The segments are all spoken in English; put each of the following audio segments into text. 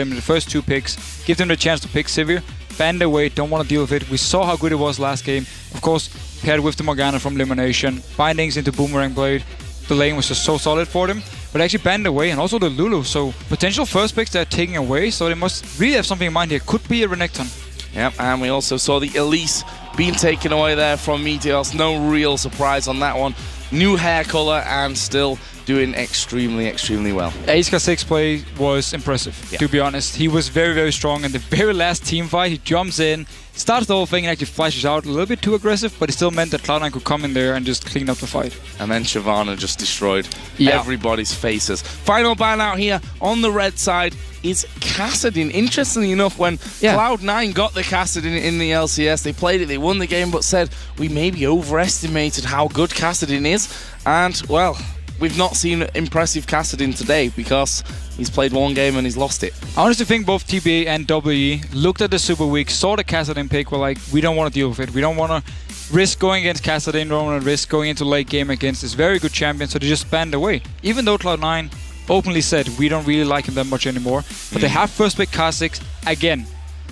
him in the first 2 picks, give them the chance to pick Sivir, band away, don't want to deal with it. We saw how good it was last game. Of course, paired with the Morgana from Elimination, bindings into Boomerang Blade. The lane was just so solid for them, but actually banned away, and also the Lulu. So potential first picks they're taking away, so they must really have something in mind here. Could be a Renekton. Yep, and we also saw the Elise being taken away there from Meteos. No real surprise on that one. New hair color and still doing extremely, extremely well. Ace 6 play was impressive, to be honest. He was very, very strong in the very last team fight. He jumps in, starts the whole thing and actually flashes out a little bit too aggressive, but it still meant that Cloud9 could come in there and just clean up the fight. And then Shyvana just destroyed everybody's faces. Final ban out here on the red side is Kassadin. Interestingly enough, when Cloud9 got the Kassadin in the LCS, they played it, they won the game, but said we maybe overestimated how good Kassadin is. And, well, we've not seen impressive Kassadin today because he's played 1 game and he's lost it. I honestly think both TPA and WE looked at the Super Week, saw the Kassadin pick, were like, we don't want to deal with it. We don't want to risk going against Kassadin, don't want to risk going into late game against this very good champion, so they just banned away. Even though Cloud9 openly said we don't really like him that much anymore, but they have first pick Kha'Zix again.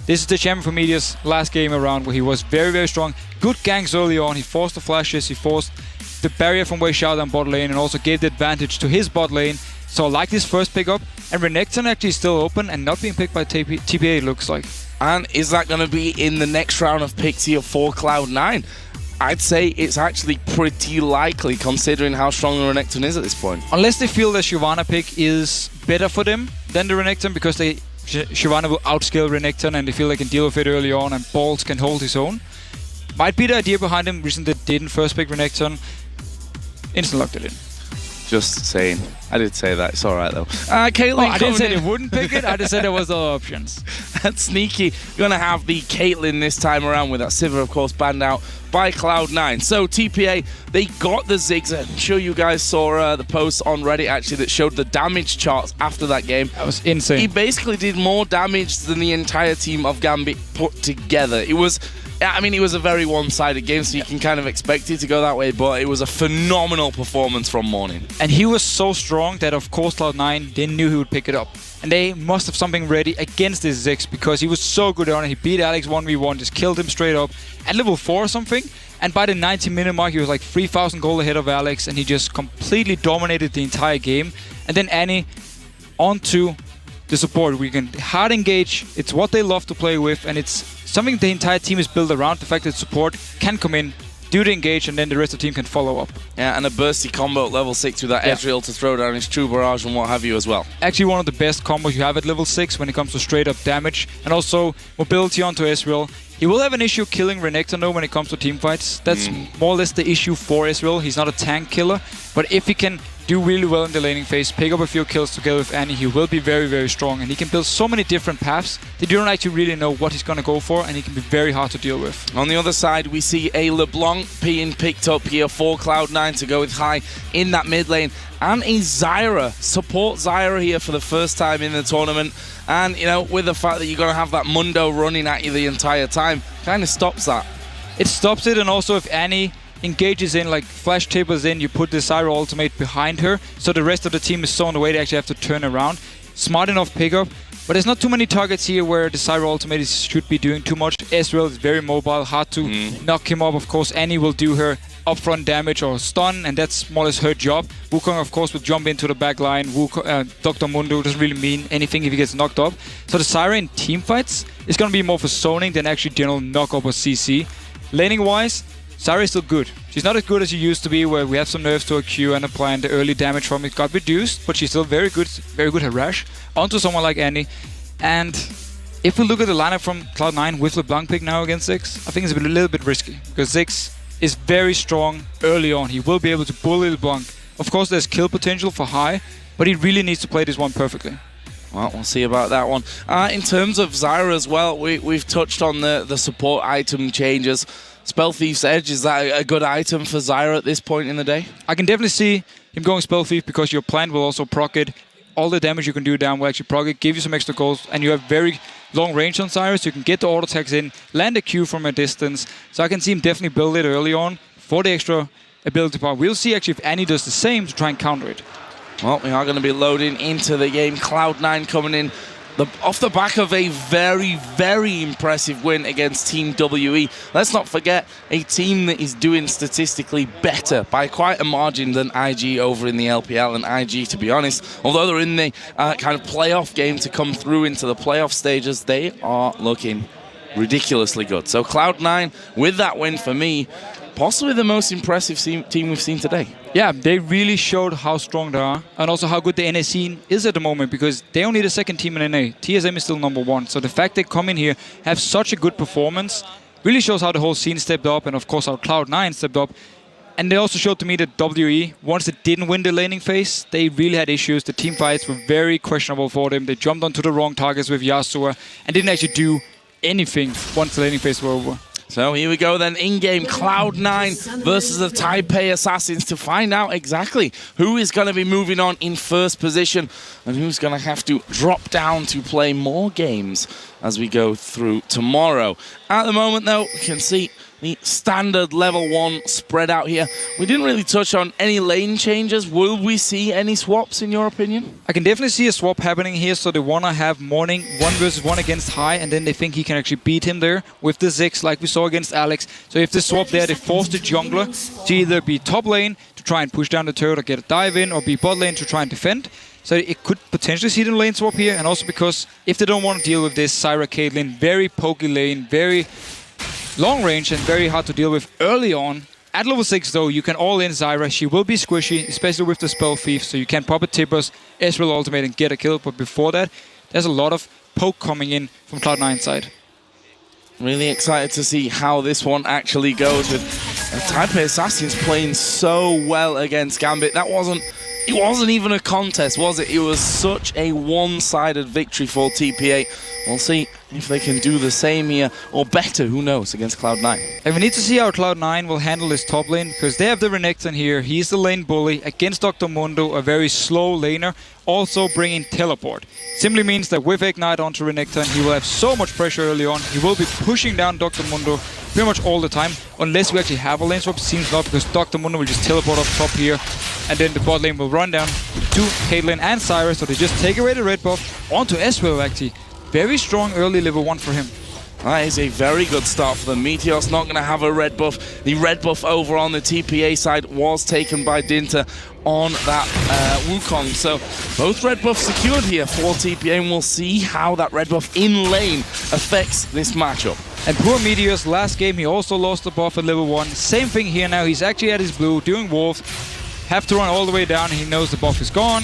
This is the champion for Meteos last game around where he was very, very strong. Good ganks early on, he forced the flashes, he forced the barrier from Wei Xiao down bot lane and also gave the advantage to his bot lane. So I like this first pick up, and Renekton actually still open and not being picked by TPA, it looks like. And is that going to be in the next round of picks here for Cloud9? I'd say it's actually pretty likely considering how strong the Renekton is at this point. Unless they feel the Shyvana pick is better for them than the Renekton because Shyvana will outscale Renekton and they feel they can deal with it early on and Balls can hold his own. Might be the idea behind him, reason they didn't first pick Renekton. Instant locked it in. Just saying. I did say that. It's alright though. Caitlyn, I didn't say they wouldn't pick it. I just said there was other options. That's sneaky. Gonna have the Caitlyn this time around with that Sivir, of course, banned out by Cloud9. So TPA, they got the Ziggs. I'm sure you guys saw the post on Reddit actually that showed the damage charts after that game. That was insane. He basically did more damage than the entire team of Gambit put together. It was a very one-sided game, so you can kind of expect it to go that way, but it was a phenomenal performance from Morning. And he was so strong that, of course, Cloud9, they knew he would pick it up. And they must have something ready against this Ziggs because he was so good on it. He beat Alex 1v1, just killed him straight up at level 4 or something. And by the 90-minute mark, he was like 3,000 gold ahead of Alex, and he just completely dominated the entire game. And then Annie onto the support. We can hard engage. It's what they love to play with, and it's something the entire team is built around. The fact that support can come in, do the engage, and then the rest of the team can follow up. Yeah, and a bursty combo at level 6 with that Ezreal to throw down his True Barrage and what have you as well. Actually one of the best combos you have at level 6 when it comes to straight up damage, and also mobility onto Ezreal. He will have an issue killing Renekton though when it comes to teamfights. That's more or less the issue for Ezreal. He's not a tank killer, but if he can do really well in the laning phase, pick up a few kills together with Annie, he will be very, very strong, and he can build so many different paths that you don't actually really know what he's going to go for, and he can be very hard to deal with. On the other side, we see a LeBlanc being picked up here for Cloud9 to go with High in that mid lane, and a Zyra, support Zyra here for the first time in the tournament, and you know, with the fact that you're going to have that Mundo running at you the entire time, kind of stops that. It stops it, and also if Annie engages in, like flash tables in, you put the Zyra ultimate behind her, so the rest of the team is so on the way they actually have to turn around. Smart enough pickup, but there's not too many targets here where the Zyra ultimate should be doing too much. Ezreal is very mobile, hard to knock him up. Of course, Annie will do her upfront damage or stun, and that's more or less her job. Wukong, of course, will jump into the back line. Dr. Mundo doesn't really mean anything if he gets knocked up. So the Zyra in teamfights is going to be more for zoning than actually general knock-up or CC. Laning-wise, Zyra is still good. She's not as good as she used to be, where we have some nerfs to her Q and apply, and the early damage from it got reduced, but she's still very good harass onto someone like Annie. And if we look at the lineup from Cloud9 with LeBlanc pick now against Ziggs, I think it's a little bit risky, because Ziggs is very strong early on. He will be able to bully LeBlanc. Of course, there's kill potential for High, but he really needs to play this one perfectly. Well, we'll see about that one. In terms of Zyra as well, we've touched on the support item changes. Spell Thief's Edge, is that a good item for Zyra at this point in the day? I can definitely see him going Spell Thief because your plant will also proc it. All the damage you can do down will actually proc it, give you some extra goals, and you have very long range on Zyra, so you can get the auto attacks in, land a Q from a distance. So I can see him definitely build it early on for the extra ability power. We'll see actually if Annie does the same to try and counter it. Well, we are going to be loading into the game. Cloud9 coming in off the back of a very, very impressive win against Team WE. Let's not forget, a team that is doing statistically better by quite a margin than IG over in the LPL. And IG, to be honest, although they're in the kind of playoff game to come through into the playoff stages, they are looking ridiculously good. So Cloud9, with that win for me, possibly the most impressive team we've seen today. Yeah, they really showed how strong they are and also how good the NA scene is at the moment, because they only the second team in NA. TSM is still #1. So the fact they come in here, have such a good performance, really shows how the whole scene stepped up, and of course how Cloud9 stepped up. And they also showed to me that WE, once they didn't win the laning phase, they really had issues. The team fights were very questionable for them. They jumped onto the wrong targets with Yasuo and didn't actually do anything once the laning phase was over. So here we go then, in-game Cloud9 versus the Taipei Assassins to find out exactly who is going to be moving on in first position and who's going to have to drop down to play more games as we go through tomorrow. At the moment though, you can see the standard level 1 spread out here. We didn't really touch on any lane changes. Will we see any swaps in your opinion? I can definitely see a swap happening here. So they want to have Morning 1 versus 1 against High, and then they think he can actually beat him there with the Ziggs like we saw against Alex. So if they swap there, they force the jungler to either be top lane to try and push down the turret or get a dive in, or be bot lane to try and defend. So it could potentially see them lane swap here, and also because if they don't want to deal with this Zyra Caitlyn, very pokey lane, very long range and very hard to deal with early on. At level 6 though, you can all in Zyra. She will be squishy, especially with the spell thief, so you can pop a Tippers, Ezreal ultimate and get a kill. But before that, there's a lot of poke coming in from Cloud9 side. Really excited to see how this one actually goes, with Taipei Assassins playing so well against Gambit. It wasn't even a contest, was it? It was such a one-sided victory for TPA. We'll see if they can do the same here, or better, who knows, against Cloud9. And we need to see how Cloud9 will handle this top lane, because they have the Renekton here. He's the lane bully against Dr. Mundo, a very slow laner, also bringing teleport. Simply means that with Ignite onto Renekton, he will have so much pressure early on. He will be pushing down Dr. Mundo pretty much all the time, unless we actually have a lane swap. Seems not, because Dr. Mundo will just teleport up top here, and then the bot lane will run down to Caitlyn and Zyra, so they just take away the red buff onto Ezreal actually. Very strong early level 1 for him. That is a very good start for them. Meteor's not going to have a red buff. The red buff over on the TPA side was taken by Dinter on that Wukong. So both red buffs secured here for TPA, and we'll see how that red buff in lane affects this matchup. And poor Meteor's last game, he also lost the buff at level 1. Same thing here now. He's actually at his blue, doing wolf. Have to run all the way down. He knows the buff is gone.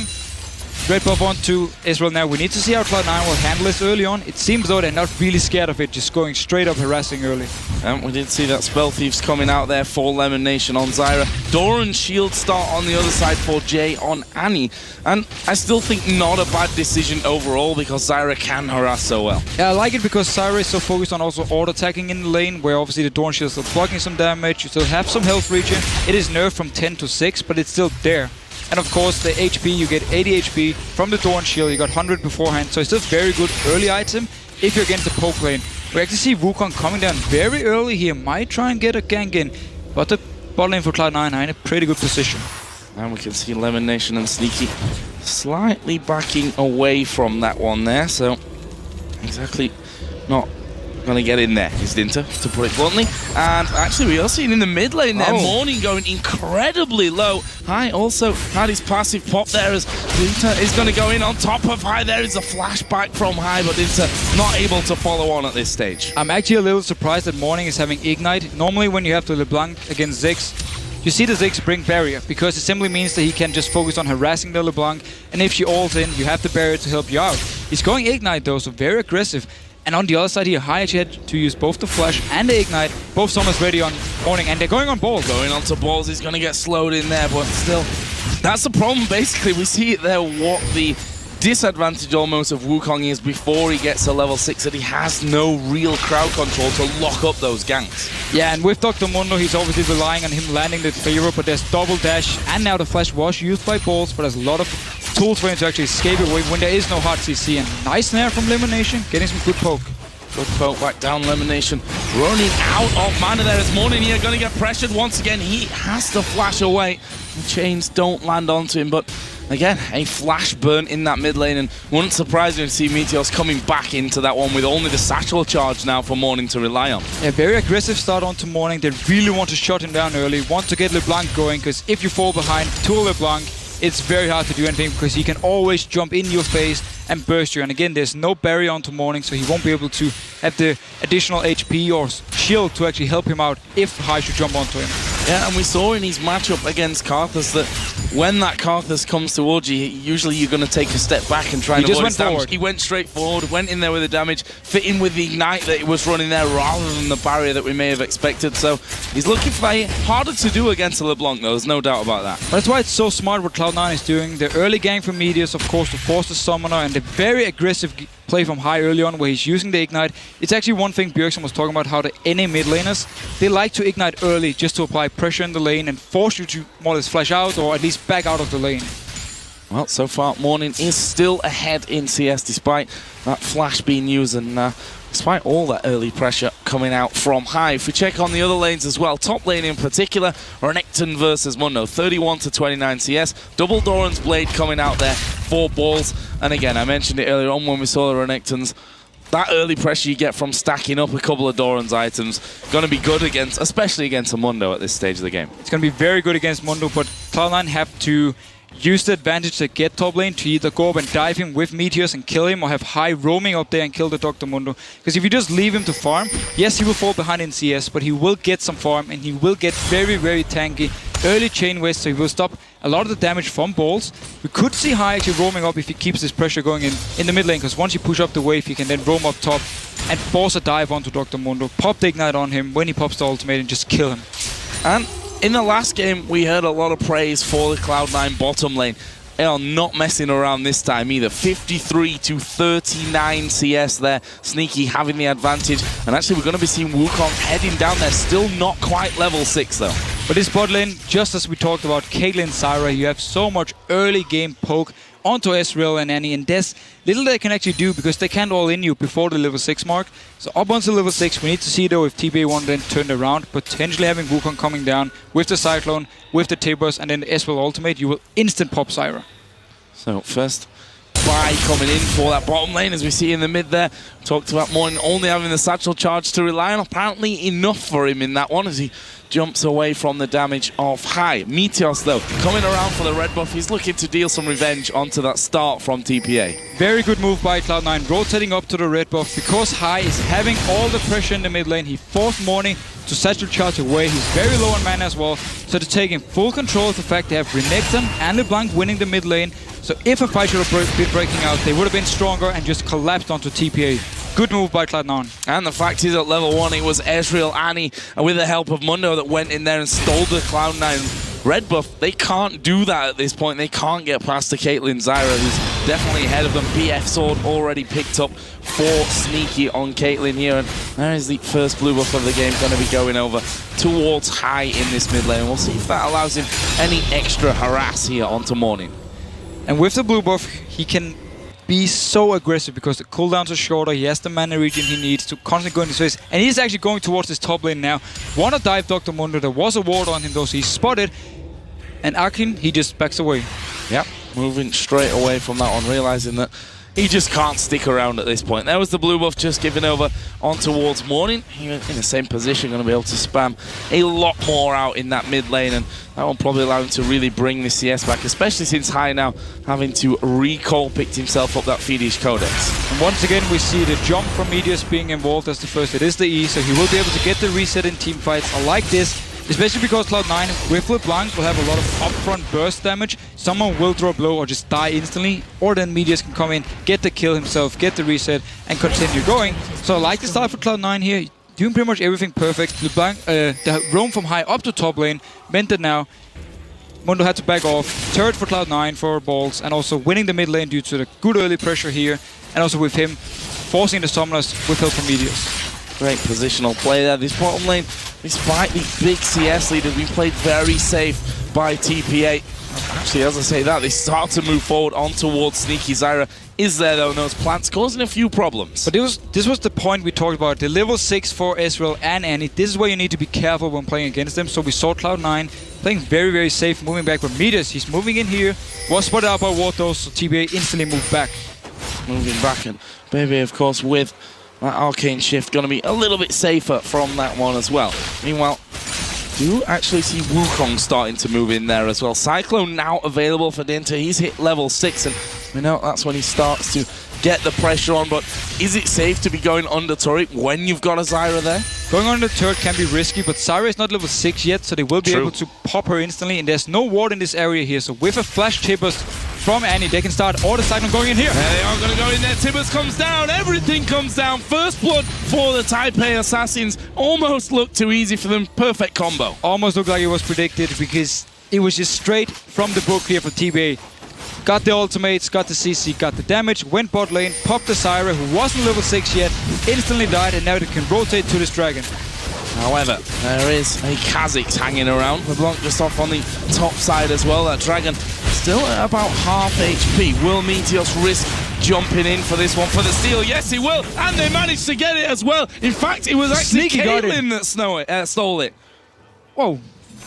Red buff onto Ezreal now. We need to see how Cloud9 will handle this early on. It seems though they're not really scared of it, just going straight up harassing early. And we did see that Spell Thieves coming out there for Lemon Nation on Zyra. Doran's shield start on the other side for Jay on Annie. And I still think not a bad decision overall, because Zyra can harass so well. Yeah, I like it because Zyra is so focused on also auto-attacking in the lane, where obviously the Doran shield is still blocking some damage. You still have some health regen. It is nerfed from 10 to 6, but it's still there. And of course, the HP, you get 80 HP from the Dawn Shield. You got 100 beforehand, so it's still very good early item if you're against the poke lane. We actually see Wukong coming down very early here. Might try and get a gank in, but the bot lane for Cloud9 are in a pretty good position. And we can see Lemon Nation and Sneaky slightly backing away from that one there, so exactly not going to get in there is Dinter, to put it bluntly. And actually we are seeing in the mid lane there, Morning going incredibly low. High also had his passive pop there, as Dinter is going to go in on top of High. There is a flashback from High, but Dinter not able to follow on at this stage. I'm actually a little surprised that Morning is having Ignite. Normally when you have the LeBlanc against Ziggs, you see the Ziggs bring barrier, because it simply means that he can just focus on harassing the LeBlanc, and if she ults in, you have the barrier to help you out. He's going Ignite though, so very aggressive. And on the other side here, High actually had to use both the Flash and the Ignite. Both summons ready on Morning, and they're going on balls. Going on to balls, he's going to get slowed in there, but still, that's the problem basically. We see it there, what the disadvantage almost of Wukong is before he gets to level 6, that he has no real crowd control to lock up those ganks. Yeah, and with Dr. Mundo, he's obviously relying on him landing the Pharaoh, but there's double dash, and now the Flash was used by balls, but there's a lot of tools for him to actually escape away when there is no hard CC. And nice snare from Lemon Nation, getting some good poke. Good poke back down, Lemon Nation running out of mana there. As Morning here going to get pressured once again. He has to flash away. The chains don't land onto him, but Again, a flash burn in that mid lane, and wouldn't surprise me to see Meteos coming back into that one with only the satchel charge now for Morning to rely on. Yeah, very aggressive start onto Morning. They really want to shut him down early, want to get LeBlanc going, because if you fall behind to LeBlanc, it's very hard to do anything because he can always jump in your face and burst you. And again, there's no barrier onto Morning, so he won't be able to have the additional HP or shield to actually help him out if Hai should jump onto him. Yeah, and we saw in his matchup against Karthus that when that Karthus comes towards you, usually you're going to take a step back and try and avoid his damage. He went straight forward, went in there with the damage, fit in with the Ignite that he was running there rather than the barrier that we may have expected. So he's looking for that. Harder to do against a LeBlanc, though, there's no doubt about that. That's why it's so smart what Cloud9 is doing. The early gang from Meteos, of course, to force the Summoner, and the very aggressive play from Hai early on where he's using the Ignite. It's actually one thing Bjergsen was talking about, how the NA mid laners, they like to Ignite early just to apply pressure in the lane and force you to more or less flash out or at least back out of the lane. Well, so far, Morning is still ahead in CS despite that flash being used and despite all that early pressure coming out from Hai. If we check on the other lanes as well, top lane in particular, Renekton versus Mundo, 31-29 CS. Double Doran's Blade coming out there, 4 balls. And again, I mentioned it earlier on when we saw the Renektons. That early pressure you get from stacking up a couple of Doran's items, going to be good against, especially against a Mundo at this stage of the game. It's going to be very good against Mundo, but Cloud9 have to use the advantage to get top lane to either go up and dive him with Meteos and kill him, or have Hai roaming up there and kill the Dr. Mundo. Because if you just leave him to farm, yes, he will fall behind in CS, but he will get some farm and he will get very, very tanky early chain waste, so he will stop a lot of the damage from balls. We could see Hai actually roaming up if he keeps this pressure going in the mid lane, because once you push up the wave, he can then roam up top and force a dive onto Dr. Mundo, pop the Ignite on him when he pops the ultimate and just kill him. And in the last game, we heard a lot of praise for the Cloud9 bottom lane. They are not messing around this time either. 53-39 CS there. Sneaky having the advantage. And actually, we're going to be seeing Wukong heading down there. Still not quite level 6, though. But this bot lane, just as we talked about, Caitlyn, Zyra, you have so much early game poke onto Ezreal and Annie, and there's little they can actually do because they can't all in you before the level 6 mark. So up until level 6, we need to see though if TPA won't then turn around, potentially having Wukong coming down with the Cyclone, with the Tibbers, and then the Ezreal ultimate, you will instant pop Zyra. So first buy coming in for that bottom lane, as we see in the mid there. Talked about Morning only having the satchel charge to rely on. Apparently enough for him in that one as he jumps away from the damage of Hai. Meteos, though, coming around for the red buff. He's looking to deal some revenge onto that start from TPA. Very good move by Cloud9, rotating up to the red buff. Because Hai is having all the pressure in the mid lane, he forced Morning to satchel charge away. He's very low on mana as well. So to take in full control of the fact they have Renekton and LeBlanc winning the mid lane. So if a fight should have been breaking out, they would have been stronger and just collapsed onto TPA. Good move by Cloud9. And the fact is, at level 1, it was Ezreal, Annie, and with the help of Mundo that went in there and stole the Cloud9 red buff. They can't do that at this point. They can't get past the Caitlyn Zyra, who's definitely ahead of them. BF Sword already picked up for Sneaky on Caitlyn here. And there is the first blue buff of the game going to be going over towards Hai in this mid lane. We'll see if that allows him any extra harass here onto Morning. And with the blue buff, he can be so aggressive because the cooldowns are shorter, he has the mana regen he needs to constantly go into space, and he's actually going towards this top lane now. Wanna dive Dr. Mundo, there was a ward on him though, so he's spotted, and Akin, he just backs away. Yep, moving straight away from that one, realizing that he just can't stick around at this point. There was the blue buff just given over on towards Morning. He was in the same position, going to be able to spam a lot more out in that mid lane, and that will probably allow him to really bring the CS back, especially since Hai now having to recall picked himself up that Fiendish Codex. And once again, we see the jump from Meteos being involved as the first. It is the E, so he will be able to get the reset in team fights. I like this, especially because Cloud9 with LeBlanc will have a lot of upfront burst damage. Someone will throw a blow or just die instantly, or then Meteos can come in, get the kill himself, get the reset, and continue going. So I like the start for Cloud9 here, doing pretty much everything perfect. LeBlanc, the roam from Hai up to top lane meant that now Mundo had to back off. Turret for Cloud9 for balls, and also winning the mid lane due to the good early pressure here, and also with him forcing the summoners with help from Meteos. Great positional play there. This bottom lane, despite the big CS lead, has been played very safe by TPA. Actually, as I say that, they start to move forward on towards Sneaky. Zyra is there though, and those plants causing a few problems. But this was the point we talked about. The level 6 for Ezreal and Annie. This is where you need to be careful when playing against them. So we saw Cloud9 playing very, very safe, moving back with Meters. He's moving in here. Was spotted out by Ward though, so TPA instantly moved back. Moving back, and Baby, of course, with that Arcane Shift, going to be a little bit safer from that one as well. Meanwhile, do actually see Wukong starting to move in there as well. Cyclone now available for Dinter. He's hit level 6, and we know that's when he starts to get the pressure on, but is it safe to be going under turret when you've got a Zyra there? Going under turret can be risky, but Zyra is not level 6 yet, so they will be able to pop her instantly, and there's no ward in this area here, so with a flash Tibbers from Annie, they can start all the Cyclone going in here. They are going to go in there. Tibbers comes down, everything comes down. First blood for the Taipei Assassins. Almost looked too easy for them. Perfect combo. Almost looked like it was predicted, because it was just straight from the book here for TPA. Got the ultimates, got the CC, got the damage, went bot lane, popped the Zyra, who wasn't level 6 yet, instantly died, and now they can rotate to this dragon. However, there is a Kha'Zix hanging around. LeBlanc just off on the top side as well. That dragon still at about half HP. Will Meteos risk jumping in for this one for the steal? Yes, he will, and they managed to get it as well. In fact, it was actually Caitlyn that stole it. Whoa.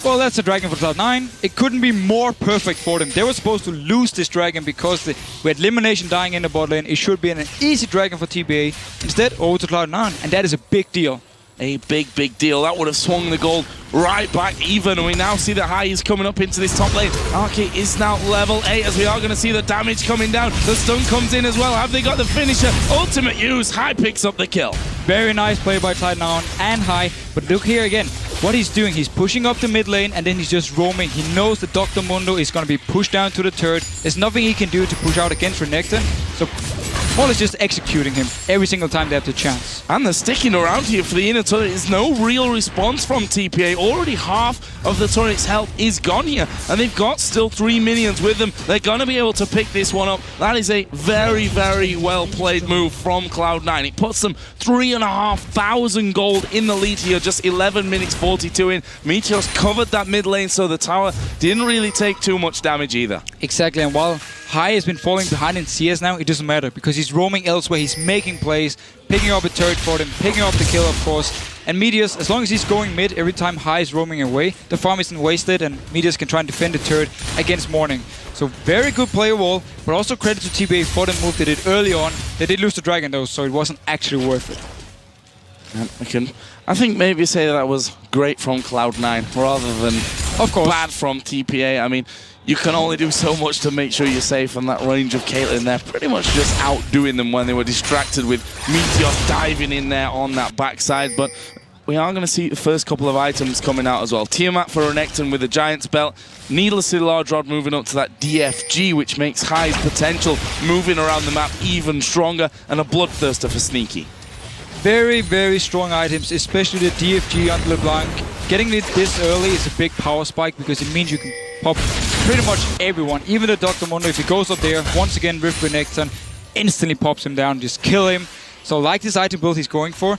Well, that's a dragon for Cloud9. It couldn't be more perfect for them. They were supposed to lose this dragon because we had Elimination dying in the bot lane. It should be an easy dragon for TPA. Instead, over to Cloud9, and that is a big deal. A big deal. That would have swung the gold right back even, and we now see that Hai is coming up into this top lane. Arky is now level 8, as we are going to see the damage coming down. The stun comes in as well. Have they got the finisher? Ultimate use. Hai picks up the kill. Very nice play by Cloud9 and Hai, but look here again. What he's doing, he's pushing up the mid lane, and then he's just roaming. He knows that Dr. Mundo is going to be pushed down to the turret. There's nothing he can do to push out against Renekton, so Paul is just executing him every single time they have the chance. And they're sticking around here for the inner turret. There's no real response from TPA. Already half of the turret's health is gone here, and they've got still 3 minions with them. They're going to be able to pick this one up. That is a very, very well played move from Cloud9. It puts them 3,500 gold in the lead here, just 11 minutes 42 in. Meteos covered that mid lane, so the tower didn't really take too much damage either. Exactly, and while Hai has been falling behind in CS now, it doesn't matter, because he's roaming elsewhere, he's making plays, picking up a turret for them, picking up the kill, of course. And Meteos, as long as he's going mid, every time Hai is roaming away, the farm isn't wasted, and Meteos can try and defend the turret against Morning. So very good play overall, but also credit to TPA for the move they did early on. They did lose the dragon though, so it wasn't actually worth it. And I think maybe say that was great from Cloud9 rather than bad from TPA. I mean, you can only do so much to make sure you're safe, and that range of Caitlyn there pretty much just outdoing them when they were distracted with Meteos diving in there on that backside. But we are going to see the first couple of items coming out as well. Tiamat for Renekton with the Giant's Belt. Needlessly large rod moving up to that DFG, which makes Hai's potential moving around the map even stronger, and a Bloodthirster for Sneaky. Very, very strong items, especially the DFG on LeBlanc. Getting it this early is a big power spike, because it means you can pop pretty much everyone. Even the Dr. Mundo, if he goes up there, once again with Renekton, instantly pops him down, just kill him. So like this item build he's going for,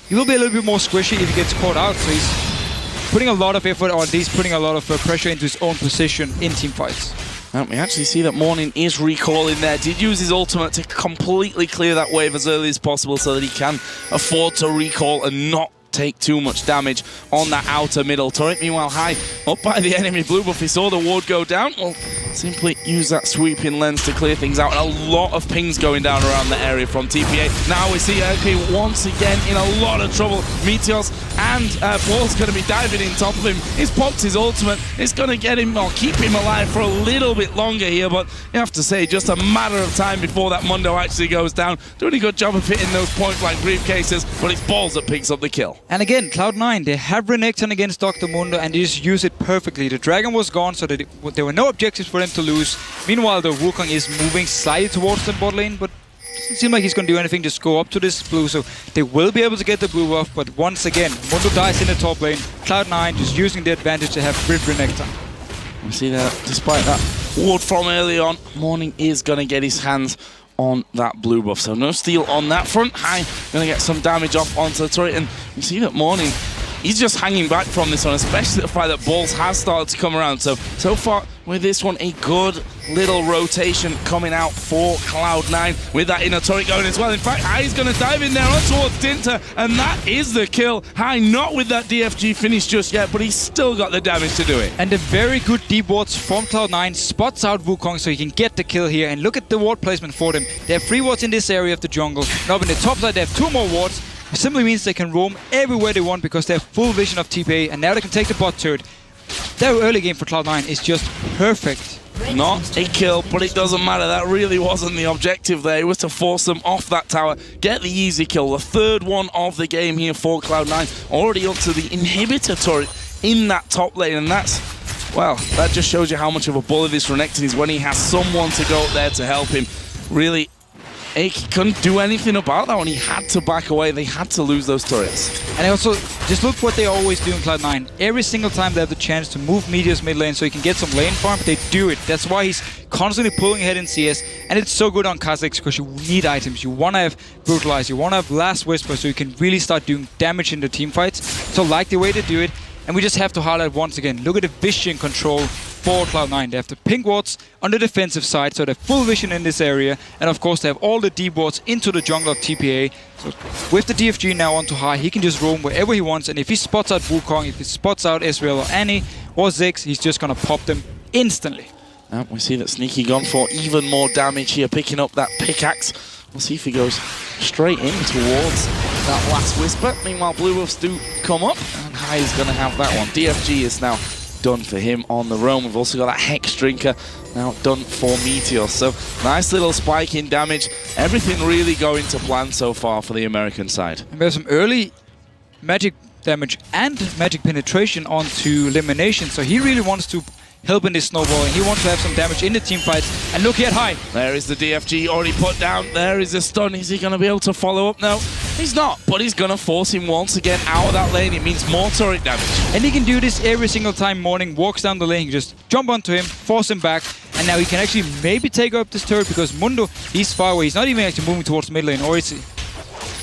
he will be a little bit more squishy if he gets caught out. So he's putting a lot of effort, or at least putting a lot of pressure into his own position in team fights. And we actually see that Morning is recalling there. Did use his ultimate to completely clear that wave as early as possible so that he can afford to recall and not take too much damage on that outer middle turret. Meanwhile, Hai up by the enemy blue buff. He saw the ward go down. Well, simply use that sweeping lens to clear things out. And a lot of pings going down around the area from TPA. Now we see LP once again in a lot of trouble. Meteos and Paul's going to be diving in top of him. He's popped his ultimate. It's going to get him, or keep him alive for a little bit longer here, but you have to say, just a matter of time before that Mundo actually goes down. Doing a good job of hitting those point-blank briefcases, but it's Balls that picks up the kill. And again, Cloud9, they have Renekton against Dr. Mundo, and they just use it perfectly. The dragon was gone, so that there were no objectives for them to lose. Meanwhile, the Wukong is moving slightly towards the bot lane, but doesn't seem like he's going to do anything. Just go up to this blue, so they will be able to get the blue buff. But once again, Mundo dies in the top lane. Cloud9 just using the advantage to have with Renekton. You see that, despite that ward from early on, Morning is going to get his hands on that blue buff. So no steal on that front. Hai going to get some damage off onto the turret, and you see that Morning, he's just hanging back from this one, especially the fact that Balls has started to come around. So far with this one, a good little rotation coming out for Cloud9 with that inner turret going as well. In fact, Hai's going to dive in there on towards Dinter, and that is the kill. Hai not with that DFG finish just yet, but he's still got the damage to do it. And a very good deep wards from Cloud9 spots out Wukong so he can get the kill here. And look at the ward placement for them. They have 3 wards in this area of the jungle. Now in the top side they have 2 more wards. It simply means they can roam everywhere they want because they have full vision of TPA, and now they can take the bot turret. Their early game for Cloud9 is just perfect. Not a kill, but it doesn't matter. That really wasn't the objective there. It was to force them off that tower, get the easy kill. The third one of the game here for Cloud9. Already up to the inhibitor turret in that top lane, and that's, well, that just shows you how much of a bully this Renekton is when he has someone to go up there to help him. Really, he couldn't do anything about that one. He had to back away. They had to lose those turrets. And also, just look what they always do in Cloud9. Every single time they have the chance to move Meteor's mid lane so he can get some lane farm, they do it. That's why he's constantly pulling ahead in CS. And it's so good on Kha'Zix because you need items. You want to have Brutalize, you want to have Last Whisper so you can really start doing damage in the team fights. So I like the way they do it. And we just have to highlight once again, look at the vision control for Cloud9. They have the pink wards on the defensive side, so they have full vision in this area. And of course, they have all the deep wards into the jungle of TPA. So with the DFG now onto Hai, he can just roam wherever he wants. And if he spots out Wukong, if he spots out Ezreal or Annie or Ziggs, he's just going to pop them instantly. We see that Sneaky gone for even more damage here, picking up that pickaxe. We'll see if he goes straight in towards that Last Whisper. Meanwhile, Blue Wolves do come up, and Hai is going to have that one. DFG is now done for him on the roam. We've also got that Hex Drinker now done for Meteor. So nice little spike in damage. Everything really going to plan so far for the American side. And we have some early magic damage and magic penetration onto Elimination. So he really wants to help in this snowball, and he wants to have some damage in the team fights. And look here at Hai. There is the DFG already put down. There is the stun. Is he going to be able to follow up? No, he's not. But he's going to force him once again out of that lane. It means more turret damage. And he can do this every single time Morning walks down the lane. He can just jump onto him, force him back, and now he can actually maybe take up this turret because Mundo, he's far away. He's not even actually moving towards mid lane, or is he?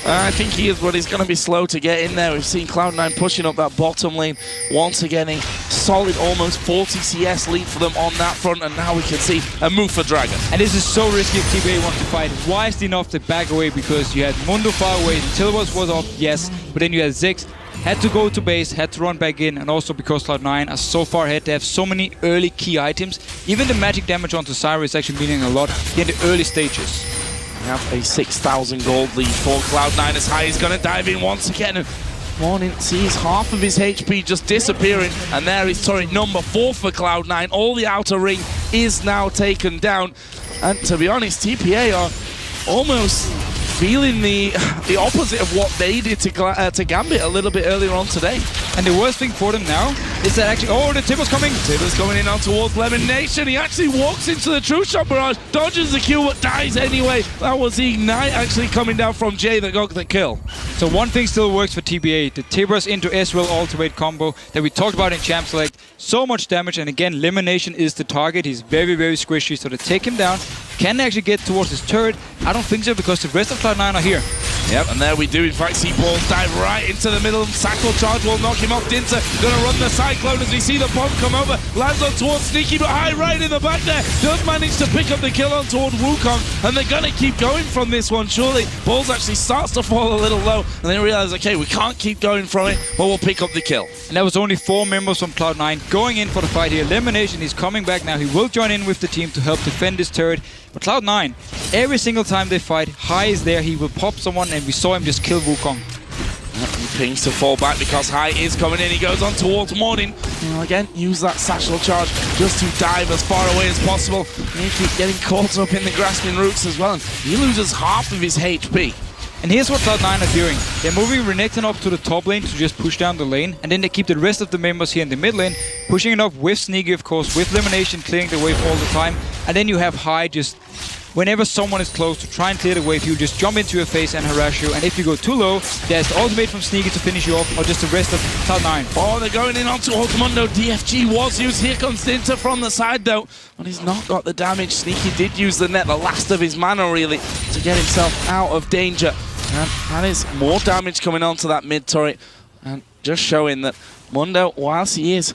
I think he is, but he's going to be slow to get in there. We've seen Cloud9 pushing up that bottom lane. Once again, a solid almost 40 CS lead for them on that front, and now we can see a move for Dragon. And this is so risky if TPA wants to fight. Wisely enough to back away because you had Mundo far away, Tilwas was off, yes, but then you had Ziggs, had to go to base, had to run back in, and also because Cloud9 are so far ahead, they have so many early key items. Even the magic damage onto Syra is actually meaning a lot in the early stages. We have a 6,000 gold lead for Cloud9 as Hai is going to dive in once again. Morning sees half of his HP just disappearing, and there is turret number 4 for Cloud9. All the outer ring is now taken down, and to be honest, TPA are almost feeling the opposite of what they did to Gambit a little bit earlier on today. And the worst thing for them now is that actually, oh, the Tibber's coming. Tibber's coming in on towards Elimination. He actually walks into the True Shot barrage, dodges the kill, but dies anyway. That was the Ignite actually coming down from Jay that got the kill. So one thing still works for TPA, the Tibbers into Ezreal ultimate combo that we talked about in Champ Select. So much damage, and again, Elimination is the target. He's very, very squishy, so to take him down, can they actually get towards his turret? I don't think so, because the rest of Cloud9 are here. Yep, and there we do. In fact, see Balls dive right into the middle. Sackle charge will knock him off. Dinter gonna run the Cyclone as we see the bomb come over. Lands on towards Sneaky, but Hai right in the back there. Does manage to pick up the kill on toward Wukong, and they're gonna keep going from this one, surely. Balls actually starts to fall a little low, and they realize, okay, we can't keep going from it, but we'll pick up the kill. And there was only 4 members from Cloud9 going in for the fight here. Elimination is coming back now. He will join in with the team to help defend this turret. But Cloud9, every single time they fight, Hai is there. He will pop someone, and we saw him just kill Wukong. He pings to fall back because Hai is coming in. He goes on towards Morning. Again, use that satchel charge just to dive as far away as possible. He keeps getting caught up in the grasping roots as well. And he loses half of his HP. And here's what Cloud9 are doing. They're moving Renekton up to the top lane to just push down the lane, and then they keep the rest of the members here in the mid lane, pushing it up with Sneaky, of course, with Elimination, clearing the wave all the time. And then you have Hai just, whenever someone is close to try and clear the wave, you just jump into your face and harass you. And if you go too low, there's the ultimate from Sneaky to finish you off, or just the rest of Cloud9. Oh, they're going in onto Ultimondo. DFG was used. Here comes Dinter from the side, though. But he's not got the damage. Sneaky did use the net, the last of his mana, really, to get himself out of danger. And that is more damage coming onto that mid turret, and just showing that Mundo, whilst he is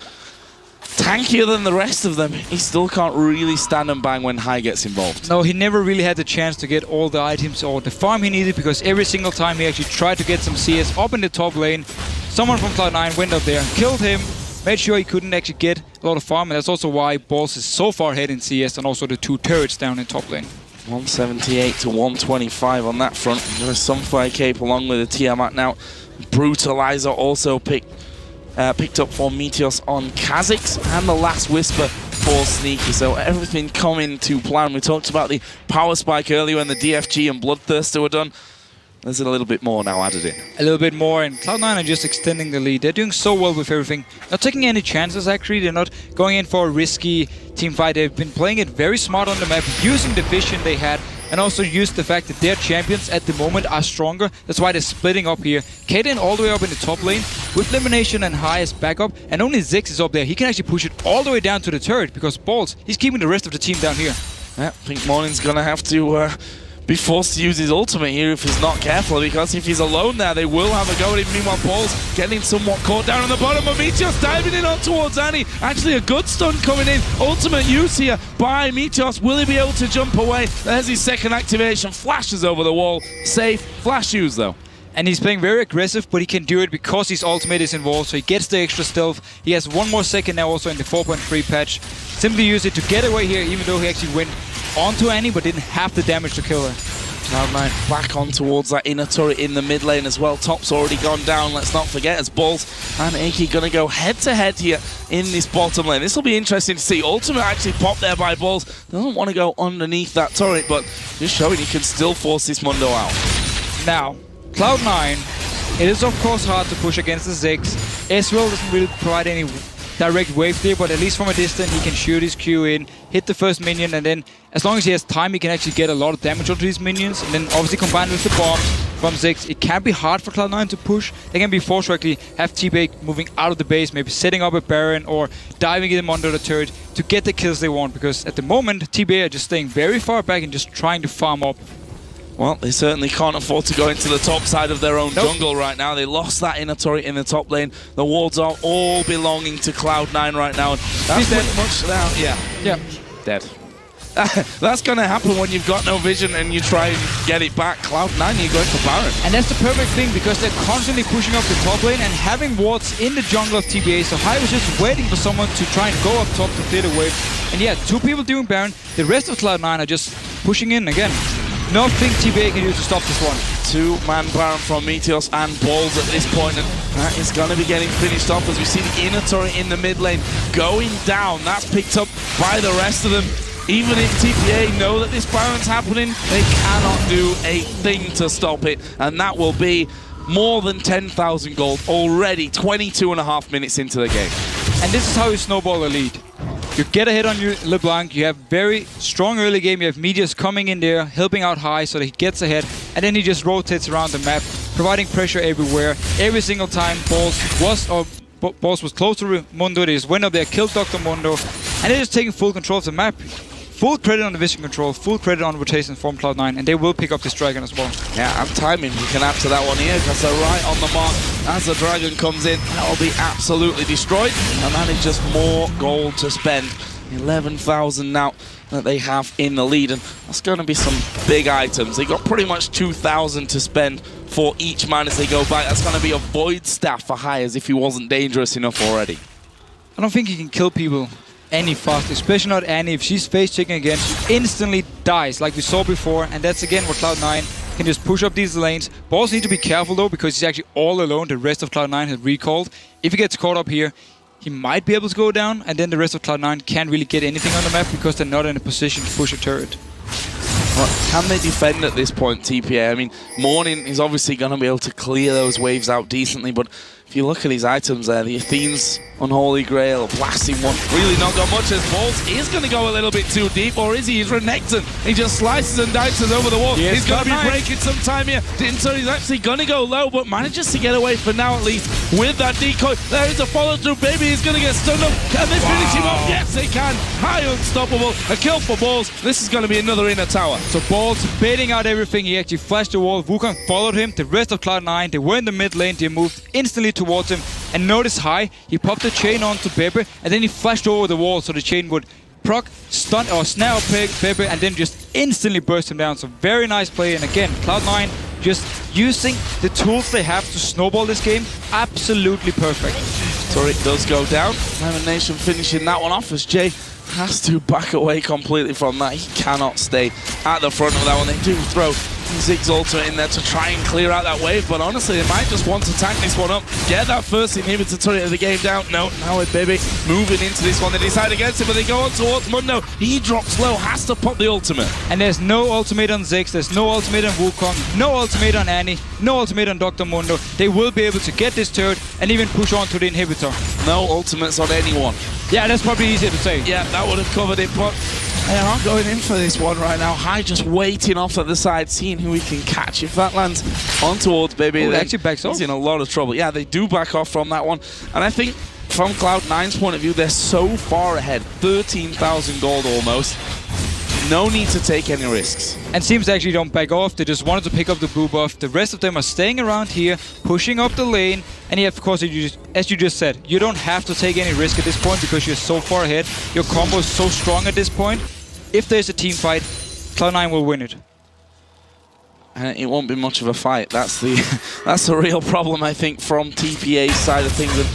tankier than the rest of them, he still can't really stand and bang when High gets involved. No, he never really had the chance to get all the items or the farm he needed, because every single time he actually tried to get some CS up in the top lane, someone from Cloud9 went up there, killed him, made sure he couldn't actually get a lot of farm, and that's also why Balls is so far ahead in CS, and also the 2 turrets down in top lane. 178 to 125 on that front. There's some Fire Cape along with the Tiamat now. Brutalizer also picked up for Meteos on Kha'Zix, and the last Whisper for Sneaky. So everything coming to plan. We talked about the power spike earlier when the DFG and Bloodthirster were done. There's a little bit more now added in. A little bit more, and Cloud9 are just extending the lead. They're doing so well with everything. Not taking any chances, actually. They're not going in for a risky team fight. They've been playing it very smart on the map, using the vision they had, and also used the fact that their champions at the moment are stronger. That's why they're splitting up here. Kaden all the way up in the top lane, with Elimination and High as backup, and only Ziggs is up there. He can actually push it all the way down to the turret, because Balls, he's keeping the rest of the team down here. Yeah, I think Morning's gonna have to be forced to use his ultimate here if he's not careful, because if he's alone there, they will have a go at him. Meanwhile, Balls getting somewhat caught down on the bottom of Meteos, diving in on towards Annie. Actually, a good stun coming in. Ultimate use here by Meteos. Will he be able to jump away? There's his second activation. Flashes over the wall. Safe. Flash use, though. And he's playing very aggressive, but he can do it because his ultimate is involved, so he gets the extra stealth. He has 1 more second now also in the 4.3 patch. Simply use it to get away here, even though he actually went onto Annie, but didn't have the damage to kill her. Cloud9 back on towards that inner turret in the mid lane as well. Top's already gone down, let's not forget, as Balls and Aki gonna go head-to-head here in this bottom lane. This will be interesting to see. Ultimate actually popped there by Balls. Doesn't want to go underneath that turret, but just showing he can still force this Mundo out. Now, Cloud9, it is of course hard to push against the Ziggs. Ezreal doesn't really provide any direct wave there, but at least from a distance he can shoot his Q in, hit the first minion, and then as long as he has time he can actually get a lot of damage onto these minions, and then obviously combined with the bombs from Ziggs, it can be hard for Cloud9 to push. They can be forced to actually have TPA moving out of the base, maybe setting up a Baron or diving them under the turret to get the kills they want, because at the moment TPA are just staying very far back and just trying to farm up. Well, they certainly can't afford to go into the top side of their own jungle right now. They lost that inner turret in the top lane. The wards are all belonging to Cloud9 right now. And that's pretty much now. Yeah. Dead. That's going to happen when you've got no vision and you try and get it back. Cloud9, you're going for Baron. And that's the perfect thing, because they're constantly pushing up the top lane and having wards in the jungle of TPA. So High was just waiting for someone to try and go up top to clear the wave. And yeah, 2 people doing Baron. The rest of Cloud9 are just pushing in again. Nothing TPA can do to stop this one. 2-man Baron from Meteos and Balls at this point, and that is going to be getting finished off as we see the inner turret in the mid lane going down. That's picked up by the rest of them. Even if TPA know that this Baron's happening, they cannot do a thing to stop it, and that will be more than 10,000 gold already, 22.5 minutes into the game. And this is how you snowball a lead. You get ahead on your LeBlanc, you have very strong early game, you have Meteos coming in there, helping out High so that he gets ahead, and then he just rotates around the map, providing pressure everywhere. Every single time Balls was close to Mundo, they just went up there, killed Dr. Mundo, and they're just taking full control of the map. Full credit on the vision control, full credit on rotation from Cloud9, and they will pick up this dragon as well. Yeah, and timing, we can add to that one here, because they're right on the mark as the dragon comes in. That will be absolutely destroyed, and that is just more gold to spend. 11,000 now that they have in the lead, and that's going to be some big items. They got pretty much 2,000 to spend for each man as they go by. That's going to be a Void Staff for High, as if he wasn't dangerous enough already. I don't think he can kill people any faster, especially not Annie. If she's face checking again, she instantly dies like we saw before, and that's again what Cloud9 can just push up these lanes. Balls need to be careful though, because he's actually all alone. The rest of Cloud9 has recalled. If he gets caught up here, he might be able to go down, and then the rest of Cloud9 can't really get anything on the map because they're not in a position to push a turret. Well, can they defend at this point, TPA? I mean, Morning is obviously going to be able to clear those waves out decently, but if you look at his items there, the Athene's Unholy Grail, blasting one, really not got much, as Balls is going to go a little bit too deep, or is he? He's Renekton. He just slices and dices over the wall. Yes, he's going to be breaking some time here. So he's actually going to go low, but manages to get away for now at least with that decoy. There is a follow-through. Baby is going to get stunned up. Can they finish him off? Yes, they can. High unstoppable. A kill for Balls. This is going to be another inner tower. So Balls baiting out everything. He actually flashed the wall. Wukong followed him. The rest of Cloud9, they were in the mid lane. They moved instantly towards him. And notice High, he popped the chain onto Pepe, and then he flashed over the wall so the chain would proc, stun, or snare up Pepe, and then just instantly burst him down. So very nice play. And again, Cloud9 just using the tools they have to snowball this game. Absolutely perfect. Turret does go down. Diamond Nation finishing that one off as Jay has to back away completely from that. He cannot stay at the front of that one. They do throw Zig's ultimate in there to try and clear out that wave, but honestly, they might just want to tank this one up, get that first inhibitor turret of the game down. No, now with Baby moving into this one, they decide against it, but they go on towards Mundo. He drops low, has to pop the ultimate. And there's no ultimate on Ziggs, there's no ultimate on Wukong, no ultimate on Annie, no ultimate on Dr. Mundo. They will be able to get this turret and even push on to the inhibitor. No ultimates on anyone. Yeah, that's probably easier to say. Yeah, that would have covered it, but they are going in for this one right now. High just waiting off at the side, seeing who he can catch. If that lands on towards Baby, they actually backs off. He's in a lot of trouble. Yeah, they do back off from that one. And I think from Cloud9's point of view, they're so far ahead. 13,000 gold almost. No need to take any risks. And Teams actually don't back off, they just wanted to pick up the blue buff. The rest of them are staying around here, pushing up the lane. And yeah, of course, as you just said, you don't have to take any risk at this point because you're so far ahead. Your combo is so strong at this point. If there's a team fight, Cloud9 will win it. And it won't be much of a fight. That's the real problem, I think, from TPA's side of things. And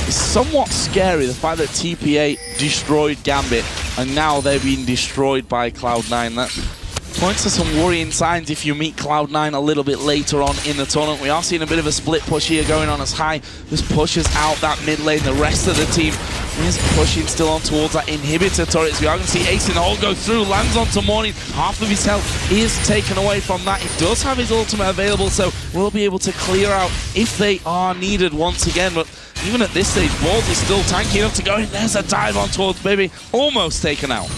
it's somewhat scary, the fact that TPA destroyed Gambit, and now they're being destroyed by Cloud9. That points to some worrying signs if you meet Cloud9 a little bit later on in the tournament. We are seeing a bit of a split push here going on as High just pushes out that mid lane. The rest of the team is pushing still on towards that inhibitor turret. We are going to see Ace in the hole go through, lands onto Morning. Half of his health is taken away from that. He does have his ultimate available, so we'll be able to clear out if they are needed once again. But even at this stage, Balls is still tanking up to go in. There's a dive on towards Baby, almost taken out.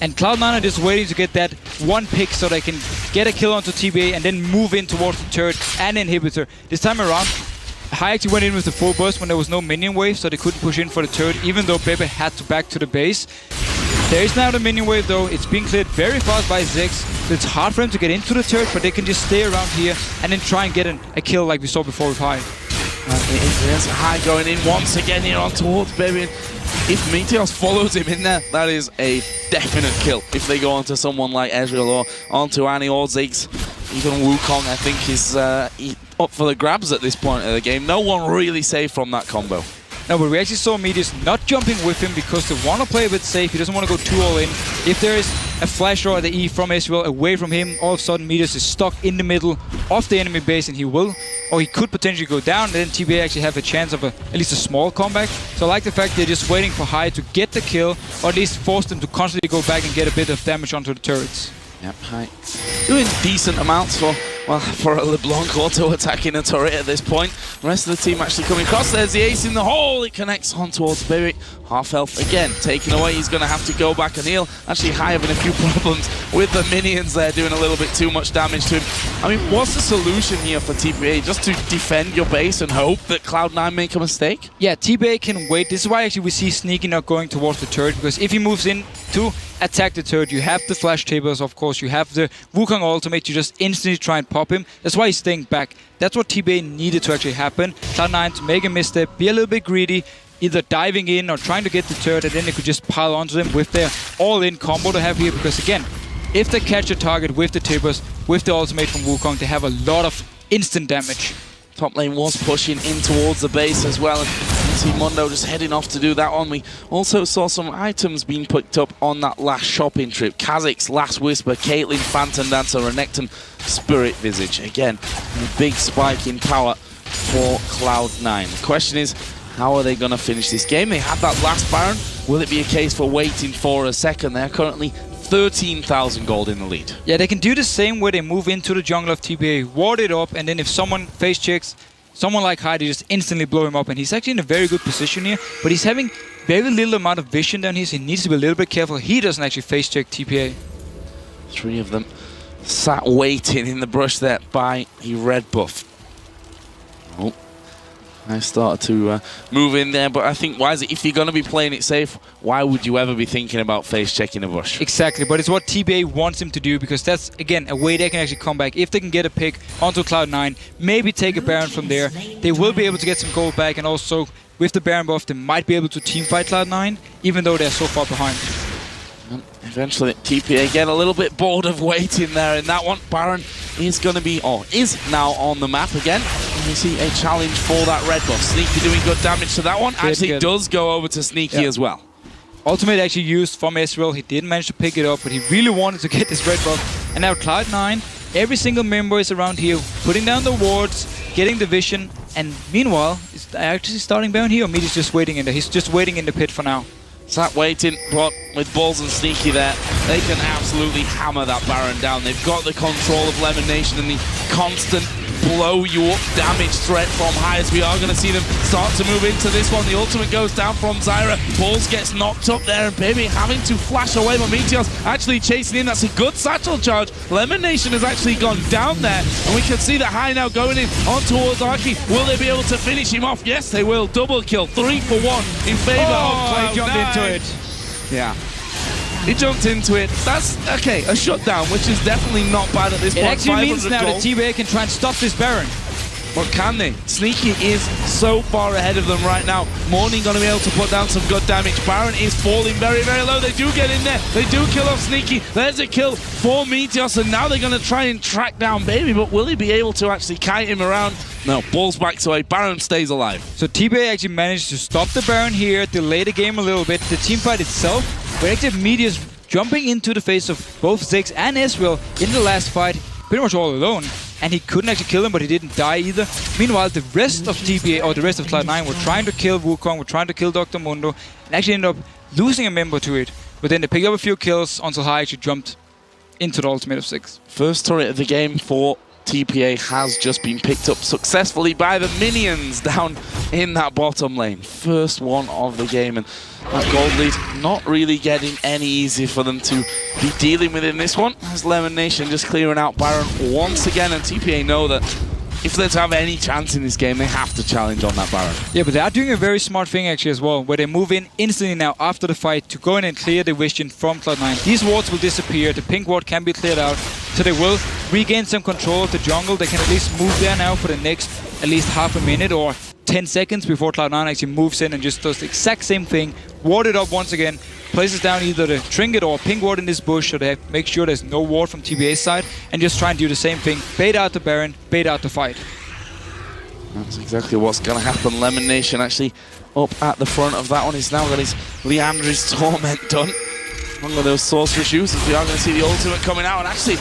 And Cloud9 are just waiting to get that one pick so they can get a kill onto TPA and then move in towards the turret and inhibitor. This time around, High actually went in with the full burst when there was no minion wave, so they couldn't push in for the turret, even though Pepe had to back to the base. There is now the minion wave though, it's being cleared very fast by Ziggs, so it's hard for him to get into the turret, but they can just stay around here and then try and get a kill like we saw before with High. There's High going in once again here on towards Baby. If Meteos follows him in there, that is a definite kill. If they go onto someone like Ezreal or onto Annie or Ziggs, even Wukong, I think, is up for the grabs at this point of the game. No one really safe from that combo. No, but we actually saw Meteos not jumping with him because they want to play a bit safe. He doesn't want to go too all in. If there is a flash or the E from Ezreal away from him, all of a sudden Meteos is stuck in the middle of the enemy base and he will, or he could potentially go down, and then TPA actually have a chance of at least a small comeback. So I like the fact they're just waiting for High to get the kill, or at least force them to constantly go back and get a bit of damage onto the turrets. Yep, High doing decent amounts for a LeBlanc auto attacking a turret at this point. The rest of the team actually coming across. There's the Ace in the hole. It connects on towards Baby. Half health again taken away. He's going to have to go back and heal. Actually, High having a few problems with the minions there, doing a little bit too much damage to him. I mean, what's the solution here for TPA? Just to defend your base and hope that Cloud9 make a mistake? Yeah, TPA can wait. This is why actually we see Sneaky not going towards the turret, because if he moves in to attack the turret, you have the flash tables, of course, you have the Wukong ultimate, you just instantly try and pop him. That's why he's staying back. That's what TPA needed to actually happen. Cloud9 to make a misstep, be a little bit greedy, either diving in or trying to get the turret, and then they could just pile onto them with their all-in combo to have here, because again, if they catch a target with the tables, with the ultimate from Wukong, they have a lot of instant damage. Top lane was pushing in towards the base as well, and see Mundo just heading off to do that one. We also saw some items being picked up on that last shopping trip. Kha'Zix's Last Whisper, Caitlyn Phantom Dancer, Renekton Spirit Visage. Again, a big spike in power for Cloud9. The question is, how are they going to finish this game? They had that last Baron. Will it be a case for waiting for a second? They're currently 13,000 gold in the lead. Yeah, they can do the same where they move into the jungle of TPA, ward it up, and then if someone face checks, someone like High, they just instantly blow him up. And he's actually in a very good position here, but he's having very little amount of vision down here, so he needs to be a little bit careful. He doesn't actually face check TPA. 3 of them sat waiting in the brush there by the red buff. Oh. I started to move in there, but I think, if you're going to be playing it safe, why would you ever be thinking about face checking a bush? Exactly, but it's what TPA wants him to do, because that's, again, a way they can actually come back. If they can get a pick onto Cloud9, maybe take a Baron from there, they will be able to get some gold back, and also with the Baron buff, they might be able to teamfight Cloud9, even though they're so far behind. And eventually, TPA get a little bit bored of waiting there in that one. Baron is going to be, or is now on the map again. And we see a challenge for that red buff. Sneaky doing good damage to that one. Actually does go over to Sneaky as well. Ultimate actually used from Ezreal. He didn't manage to pick it up, but he really wanted to get this red buff. And now Cloud9, every single member is around here, putting down the wards, getting the vision, and meanwhile, is actually starting Baron here, or Meaty's just waiting in there? He's just waiting in the pit for now. Sat waiting, but with Balls and Sneaky there, they can absolutely hammer that Baron down. They've got the control of Lemon Nation and the constant blow you up damage threat from high, as we are going to see them start to move into this one. The ultimate goes down from Zyra. Balls gets knocked up there, and Baby having to flash away, but Meteor's actually chasing in. That's a good satchel charge. Lemon Nation has actually gone down there, and we can see that High now going in on towards Arky. Will they be able to finish him off? Yes, they will. Double kill, 3 for 1 in favor of Cloud9. He jumped into it. Yeah. He jumped into it. That's, okay, a shutdown, which is definitely not bad at this point. It actually means now gold. that TPA can try and stop this Baron. But can they? Sneaky is so far ahead of them right now. Morning going to be able to put down some good damage. Baron is falling very, very low. They do get in there. They do kill off Sneaky. There's a kill for Meteos, and now they're going to try and track down Baby, but will he be able to actually kite him around? No, Balls backs away. Baron stays alive. So TPA actually managed to stop the Baron here, delay the game a little bit. The teamfight itself, but actually Meteos jumping into the face of both Ziggs and Ezreal in the last fight, pretty much all alone. And he couldn't actually kill him, but he didn't die either. Meanwhile, the rest of TPA, or the rest of Cloud9, were trying to kill Wukong, were trying to kill Dr. Mundo, and actually ended up losing a member to it. But then they picked up a few kills until High actually jumped into the ultimate of Ziggs. First turret of the game for TPA has just been picked up successfully by the minions down in that bottom lane. First one of the game, and that gold lead not really getting any easier for them to be dealing with in this one, as Lemon Nation just clearing out Baron once again, and TPA know that if they're to have any chance in this game, they have to challenge on that Baron. Yeah, but they are doing a very smart thing actually as well, where they move in instantly now after the fight to go in and clear the vision from Cloud9. These wards will disappear, the pink ward can be cleared out, so they will regain some control of the jungle. They can at least move there now for the next at least half a minute or 10 seconds before Cloud9 actually moves in and just does the exact same thing, ward it up once again, places down either the trinket or pink ward in this bush, so they have to make sure there's no ward from TPA's side, and just try and do the same thing, bait out the Baron, bait out the fight. That's exactly what's going to happen. Lemon Nation actually up at the front of that one. He's now got his Leandra's Torment done. One of those sorcery shoes, as we are going to see the ultimate coming out, and actually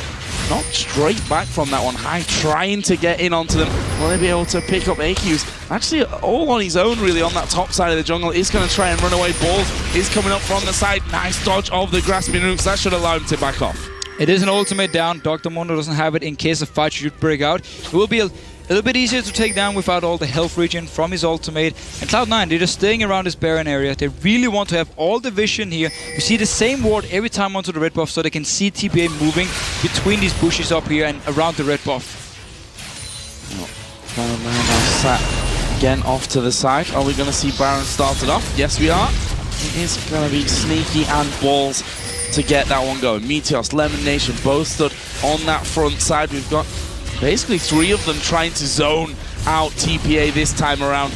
not straight back from that one. High trying to get in onto them. Will they be able to pick up AQ, who's actually all on his own really on that top side of the jungle. He's going to try and run away. Balls is coming up from the side. Nice dodge of the grasping roots. That should allow him to back off. It is an ultimate down. Dr. Mundo doesn't have it in case a fight should break out. It will be a little bit easier to take down without all the health regen from his ultimate. And Cloud9, they're just staying around this Baron area. They really want to have all the vision here. You see the same ward every time onto the red buff, so they can see TPA moving between these bushes up here and around the red buff. Cloud9 now sat again off to the side. Are we going to see Baron started off? Yes, we are. It is going to be Sneaky and Balls to get that one going. Meteos, Lemon Nation both stood on that front side. We've got basically 3 of them trying to zone out TPA this time around.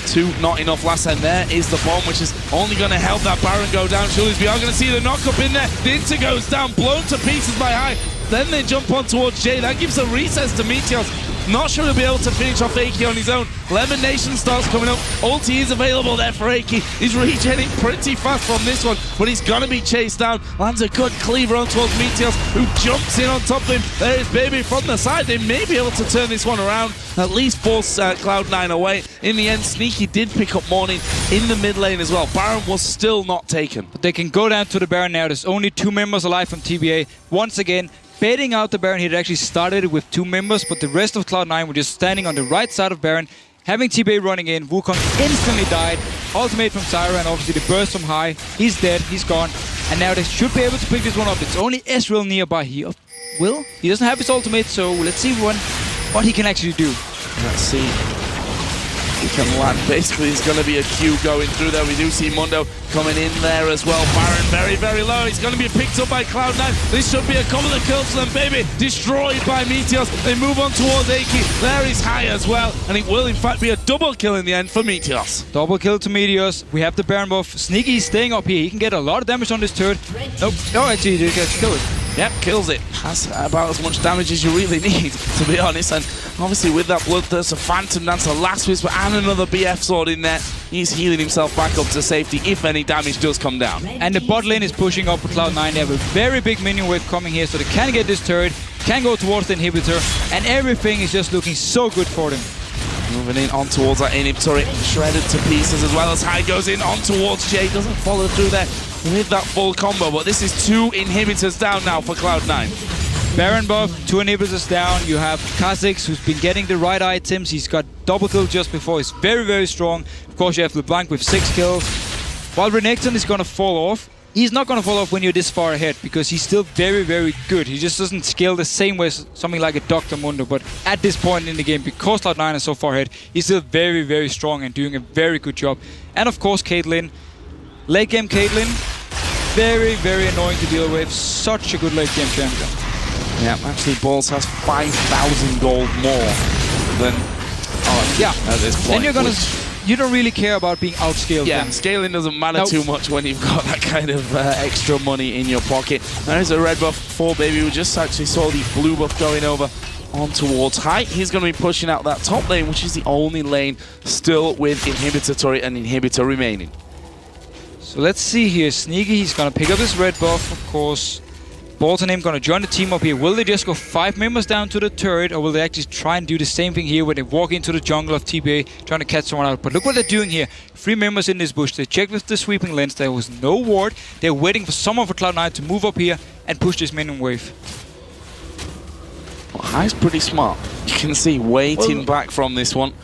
2 not enough last time. There is the bomb, which is only going to help that Baron go down. Surely we are going to see the knock up in there. The Inter goes down, blown to pieces by High. Then they jump on towards Jay. That gives a recess to Meteos. Not sure he'll be able to finish off Aki on his own. Lemon Nation starts coming up. Ulti is available there for Aki. He's regenerating pretty fast from this one, but he's going to be chased down. Lands a good cleaver on towards Meteos, who jumps in on top of him. There is Baby from the side. They may be able to turn this one around, at least force Cloud9 away. In the end, Sneaky did pick up Morning in the mid lane as well. Baron was still not taken. But they can go down to the Baron now. There's only 2 members alive from TPA. Once again, baiting out the Baron. He had actually started with 2 members, but the rest of Cloud9 were just standing on the right side of Baron, having TPA running in. Wukong instantly died. Ultimate from Zyra, and obviously the burst from High. He's dead, he's gone. And now they should be able to pick this one up. It's only Ezreal nearby here. Will? He doesn't have his ultimate, so let's see what he can actually do. Let's see. he can land. Basically, there's going to be a queue going through there. We do see Mundo coming in there as well. Baron very, very low. He's going to be picked up by Cloud9. This should be a couple of kills for them, baby. Destroyed by Meteos. They move on towards Aki. There he's high as well. And it will, in fact, be a double kill in the end for Meteos. Double kill to Meteos. We have the Baron buff. Sneaky is staying up here. He can get a lot of damage on this turret. Nope. Oh, actually, he gets killed. Yep, kills it. That's about as much damage as you really need, to be honest. And obviously with that Bloodthirst, a Phantom Dance, a Last Whisper, and another BF Sword in there, he's healing himself back up to safety if any damage does come down. And the bot lane is pushing up for Cloud9. They have a very big minion wave coming here, so they can get this turret, can go towards the inhibitor, and everything is just looking so good for them. Moving in on towards that inhib turret, shredded to pieces as well as High goes in on towards Jay. Doesn't follow through there with that full combo, but this is 2 inhibitors down now for Cloud9. Baron buff, 2 inhibitors down. You have Kha'Zix, who's been getting the right items. He's got double kill just before. He's very, very strong. Of course, you have LeBlanc with 6 kills. While Renekton is going to fall off, he's not going to fall off when you're this far ahead because he's still very, very good. He just doesn't scale the same way as something like a Dr. Mundo. But at this point in the game, because Cloud9 is so far ahead, he's still very, very strong and doing a very good job. And of course, Caitlyn. Late game Caitlyn, very, very annoying to deal with. Such a good late game champion. Yeah, actually, Balls has 5,000 gold more than at this point. And you're gonna. You don't really care about being outscaled. Yeah, scaling doesn't matter too much when you've got that kind of extra money in your pocket. There's a red buff for Baby. We just actually saw the blue buff going over on towards High. He's going to be pushing out that top lane, which is the only lane still with inhibitor turret and inhibitor remaining. So let's see here. Sneaky, he's going to pick up this red buff, of course. Bolt and him going to join the team up here. Will they just go 5 members down to the turret, or will they actually try and do the same thing here when they walk into the jungle of TPA trying to catch someone out? But look what they're doing here. 3 members in this bush. They checked with the sweeping lens. There was no ward. They're waiting for someone for Cloud9 to move up here and push this minion wave. Well, High's pretty smart. You can see waiting back from this one.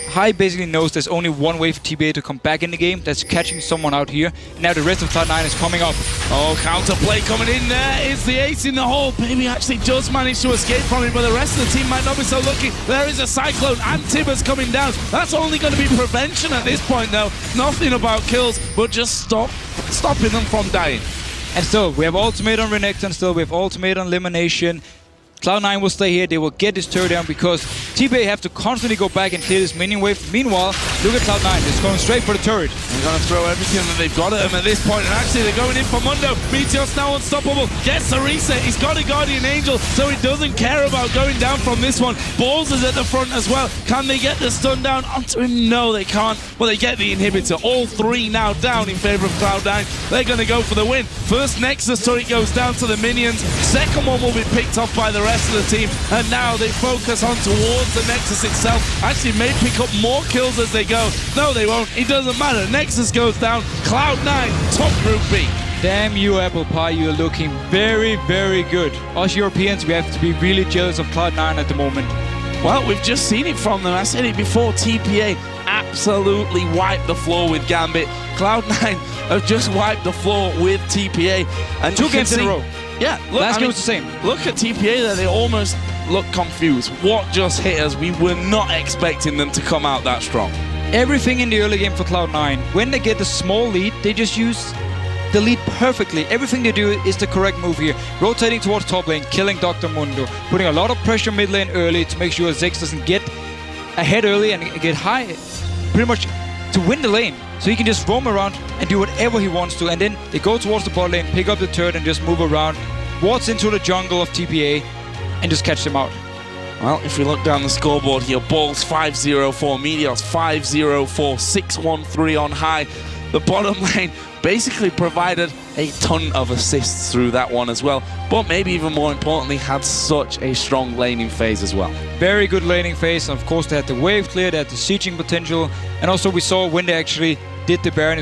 High basically knows there's only one way for TPA to come back in the game. That's catching someone out here. And now the rest of Cloud9 is coming up. Oh, counterplay coming in there. Is the ace in the hole. Baby actually does manage to escape from it, but the rest of the team might not be so lucky. There is a Cyclone and Tibbers coming down. That's only going to be prevention at this point, though. Nothing about kills, but just stopping them from dying. And still, we have ultimate on Renekton. Still, we have ultimate on Elimination. Cloud9 will stay here. They will get this turret down because TPA have to constantly go back and clear this minion wave. Meanwhile, look at Cloud9. It's going straight for the turret. They're going to throw everything that they've got at him at this point. And actually, they're going in for Mundo. Meteos now unstoppable. Gets the reset. He's got a Guardian Angel, so he doesn't care about going down from this one. Balls is at the front as well. Can they get the stun down onto him? No, they can't. Well, they get the inhibitor. All 3 now down in favor of Cloud9. They're going to go for the win. First Nexus turret goes down to the minions. Second one will be picked off by the rest of the team, and now they focus on towards the Nexus itself. Actually may pick up more kills as they go. No, they won't. It doesn't matter. Nexus goes down. Cloud9 top Group B. Damn you, Apple Pie. You're looking very, very good. Us Europeans, we have to be really jealous of Cloud9 at the moment. Well, we've just seen it from them. I said it before. TPA absolutely wiped the floor with Gambit. Cloud9 have just wiped the floor with TPA. And 2 games in a row. Yeah, look, last game was the same. Look at TPA there, they almost look confused. What just hit us? We were not expecting them to come out that strong. Everything in the early game for Cloud9, when they get a small lead, they just use the lead perfectly. Everything they do is the correct move here. Rotating towards top lane, killing Dr. Mundo, putting a lot of pressure mid lane early to make sure Ziggs doesn't get ahead early and get high, pretty much to win the lane. So he can just roam around and do whatever he wants to, and then they go towards the bot lane, pick up the turret and just move around, waltz into the jungle of TPA and just catch them out. Well, if we look down the scoreboard here, Balls 5-0 for Meteos, 5-0 for 6-1-3 on High. The bottom lane basically provided a ton of assists through that one as well, but maybe even more importantly, had such a strong laning phase as well. Very good laning phase, and of course they had the wave clear, they had the sieging potential, and also we saw when they actually did the Baron